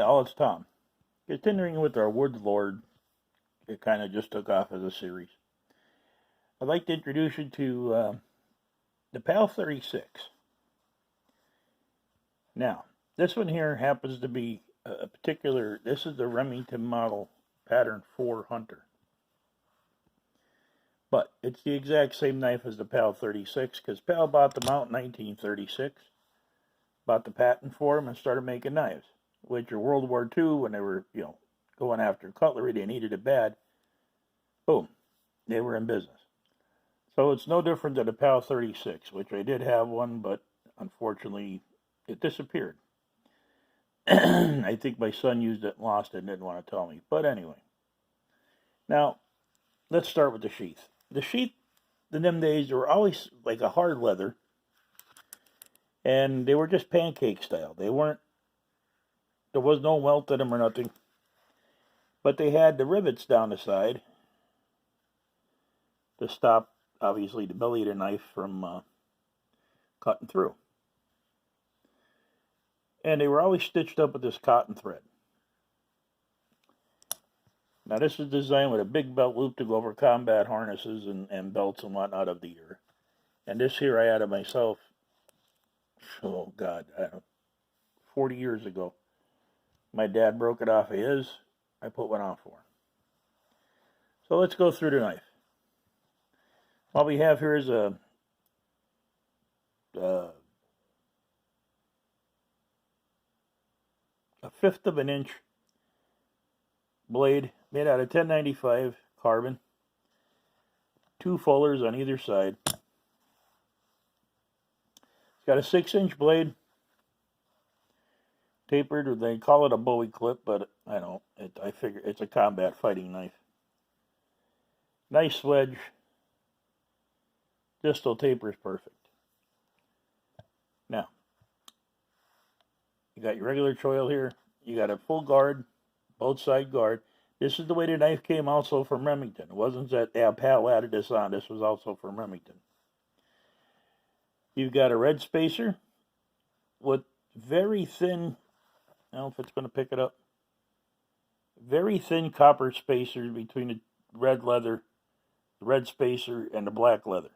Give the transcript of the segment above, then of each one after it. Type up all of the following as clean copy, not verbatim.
Hey all, it's Tom. Continuing with our Woodlore, it kind of just took off as a series. I'd like to introduce you to the Pal 36. Now, this one here happens to be a particular, this is the Remington model pattern 4 Hunter. But it's the exact same knife as the Pal 36 because Pal bought them out in 1936, bought the patent for them and started making knives. Which are World War II, when they were, going after cutlery, they needed it bad. Boom, they were in business. So it's no different than a Pal 36, which I did have one, but unfortunately it disappeared. I think my son used it and lost it and didn't want to tell me. But anyway, now let's start with the sheath. The sheath in them days, they were always like a hard leather, and they were just pancake style. They weren't. There was no welt in them or nothing. But they had the rivets down the side to stop, obviously, the belly of the knife from cutting through. And they were always stitched up with this cotton thread. Now, this is designed with a big belt loop to go over combat harnesses and belts and whatnot of the year. And this here I added myself, oh God, I don't know, 40 years ago. My dad broke it off of his. I put one on for him. So let's go through the knife. What we have here is a fifth of an inch blade made out of 1095 carbon. 2 fullers on either side. It's got a 6-inch blade. Tapered, they call it a Bowie clip, but I figure it's a combat fighting knife. Nice wedge. Distal taper is perfect. Now, you got your regular choil here. You got a full guard, both side guard. This is the way the knife came also from Remington. It wasn't that Pal added this on. This was also from Remington. You've got a red spacer with very thin, I don't know if it's going to pick it up. Very thin copper spacers between the red leather, the red spacer, and the black leather.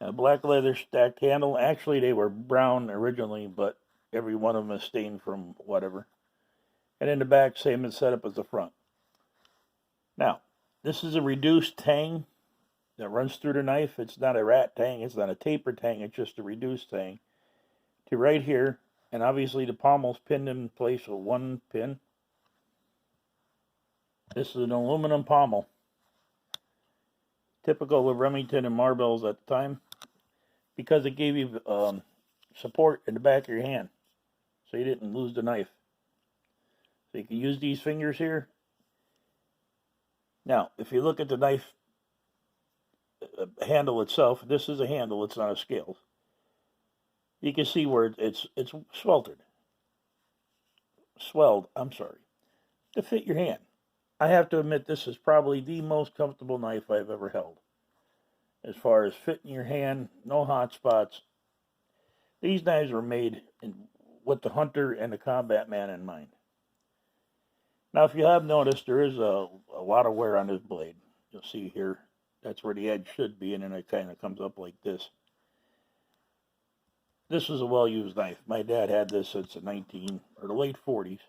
Now, black leather stacked handle. Actually, they were brown originally, but every one of them is stained from whatever. And in the back, same setup as the front. Now, this is a reduced tang that runs through the knife. It's not a rat tang. It's not a taper tang. It's just a reduced tang. To right here. And obviously the pommel's pinned in place with one pin. This is an aluminum pommel. Typical of Remington and Marbles at the time. Because it gave you support in the back of your hand. So you didn't lose the knife. So you can use these fingers here. Now, if you look at the knife handle itself, this is a handle, it's not a scale. You can see where it's swelled, to fit your hand. I have to admit, this is probably the most comfortable knife I've ever held. As far as fitting your hand, no hot spots. These knives were made with the hunter and the combat man in mind. Now, if you have noticed, there is a lot of wear on this blade. You'll see here, that's where the edge should be, and then it kind of comes up like this. This is a well-used knife. My dad had this since the late 40s,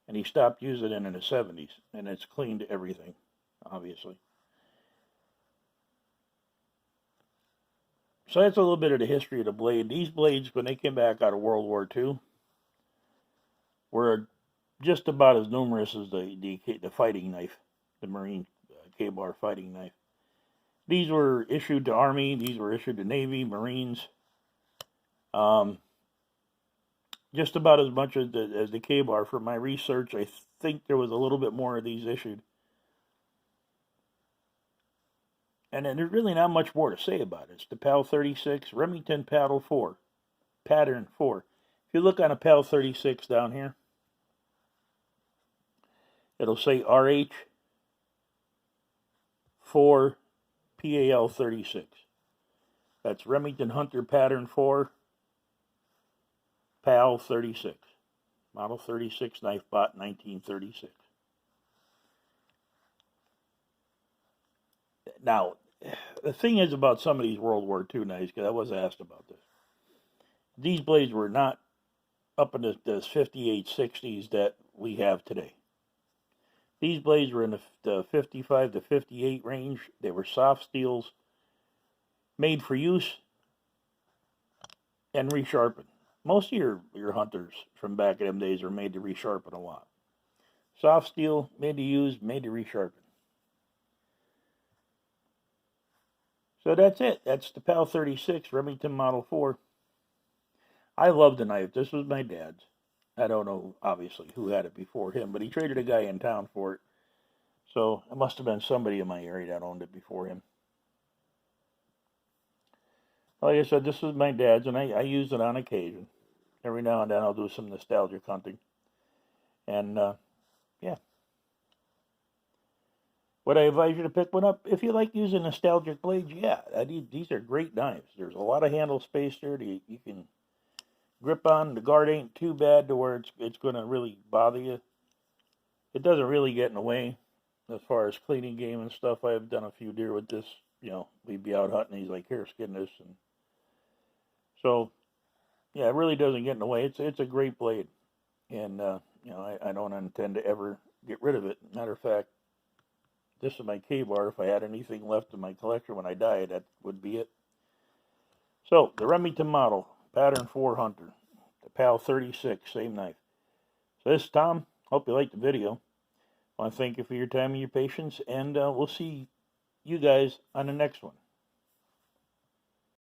and he stopped using it in the 70s, and it's cleaned everything, obviously. So that's a little bit of the history of the blade. These blades, when they came back out of World War II, were just about as numerous as the fighting knife, the Marine K-bar fighting knife. These were issued to Army. These were issued to Navy, Marines. Just about as much as the K-bar. For my research, I think there was a little bit more of these issued. And then there's really not much more to say about it. It's the Pal 36, Remington Paddle 4, Pattern 4. If you look on a Pal 36 down here, it'll say RH 4 PAL 36. That's Remington Hunter Pattern 4, Pal 36. Model 36 knife, bought 1936. Now, the thing is about some of these World War II knives, because I was asked about this. These blades were not up in the 58, 60s that we have today. These blades were in the 55 to 58 range. They were soft steels, made for use and resharpened. Most of your hunters from back in them days were made to resharpen a lot. Soft steel, made to use, made to resharpen. So that's it. That's the Pal 36 Remington Model 4. I love the knife. This was my dad's. I don't know, obviously, who had it before him, but he traded a guy in town for it. So it must have been somebody in my area that owned it before him. Like I said, this was my dad's, and I use it on occasion. Every now and then I'll do some nostalgic hunting. And, yeah. Would I advise you to pick one up? If you like using nostalgic blades, yeah. These are great knives. There's a lot of handle space there. You can grip on. The guard ain't too bad to where it's going to really bother you. It doesn't really get in the way as far as cleaning game and stuff. I've done a few deer with this. You know, we'd be out hunting. He's like, here, skin this. And so, yeah, it really doesn't get in the way. It's a great blade. And, you know, I don't intend to ever get rid of it. Matter of fact, this is my K-bar. If I had anything left in my collection when I die, that would be it. So, the Remington model, Pattern 4 Hunter, the Pal 36, same knife. So this is Tom. Hope you liked the video. I want to thank you for your time and your patience, and we'll see you guys on the next one.